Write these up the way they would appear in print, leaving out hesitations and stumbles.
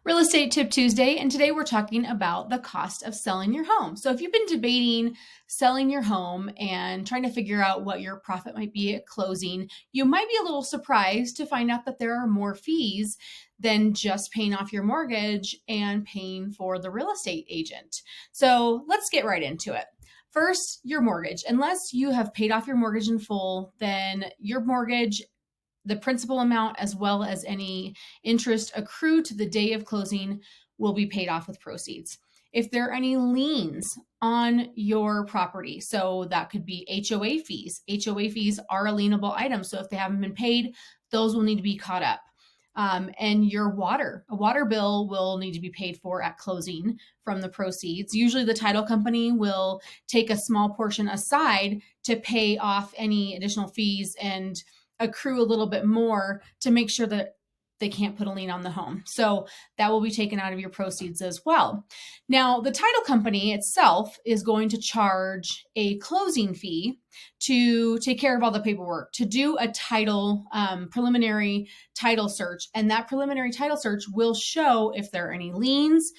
Real Estate Tip Tuesday, and today we're talking about the cost of selling your home. So if you've been debating selling your home and trying to figure out what your profit might be at closing, you might be a little surprised to find out that there are more fees than just paying off your mortgage and paying for the real estate agent. So let's get right into it. First, your mortgage. Unless you have paid off your mortgage in full, then your mortgage, the principal amount, as well as any interest accrued to the day of closing, will be paid off with proceeds. If there are any liens on your property, so that could be HOA fees. HOA fees are a lienable item, so if they haven't been paid, those will need to be caught up. And your a water bill will need to be paid for at closing from the proceeds. Usually the title company will take a small portion aside to pay off any additional fees and accrue a little bit more to make sure that they can't put a lien on the home. So that will be taken out of your proceeds as well. Now, the title company itself is going to charge a closing fee to take care of all the paperwork, to do a title, preliminary title search. And that preliminary title search will show if there are any liens,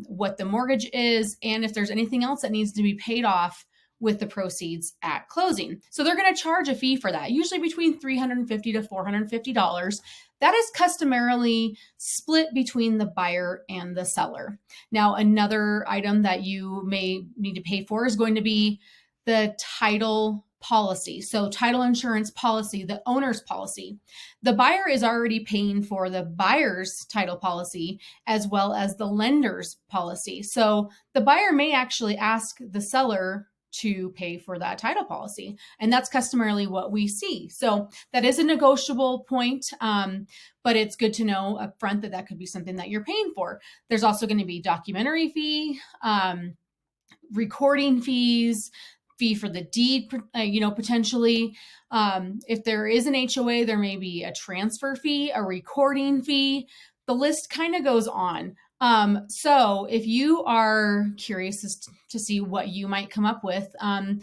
what the mortgage is, and if there's anything else that needs to be paid off with the proceeds at closing. So they're going to charge a fee for that, usually between $350 to $450. That is customarily split between the buyer and the seller. Now, another item that you may need to pay for is going to be the title policy. So title insurance policy, the owner's policy. The buyer is already paying for the buyer's title policy as well as the lender's policy. So the buyer may actually ask the seller to pay for that title policy. And that's customarily what we see. So that is a negotiable point, but it's good to know up front that that could be something that you're paying for. There's also going to be documentary fee, recording fees, fee for the deed, potentially. If there is an HOA, there may be a transfer fee, a recording fee. The list kind of goes on. So if you are curious to see what you might come up with, send me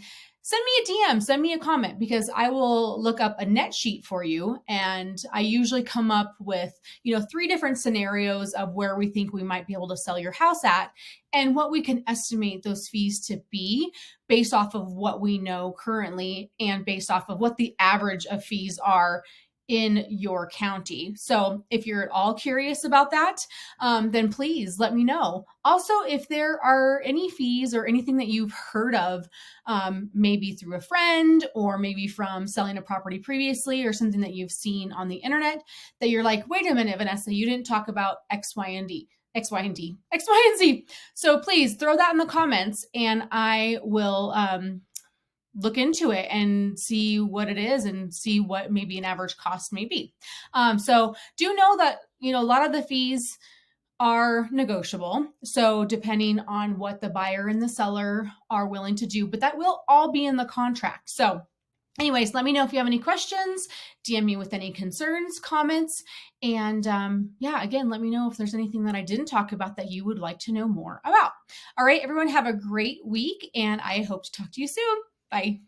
a DM, send me a comment, because I will look up a net sheet for you. And I usually come up with, 3 different scenarios of where we think we might be able to sell your house at and what we can estimate those fees to be based off of what we know currently and based off of what the average of fees are in your county. So if you're at all curious about that, then please let me know. Also, if there are any fees or anything that you've heard of, maybe through a friend or maybe from selling a property previously or something that you've seen on the internet that you're like, wait a minute, Vanessa, you didn't talk about X, Y, and Z. So please throw that in the comments and I will, look into it and see what it is and see what maybe an average cost may be. So do know that, a lot of the fees are negotiable. So depending on what the buyer and the seller are willing to do, but that will all be in the contract. So anyways, let me know if you have any questions, DM me with any concerns, comments, and again, let me know if there's anything that I didn't talk about that you would like to know more about. All right, everyone, have a great week, and I hope to talk to you soon. Bye.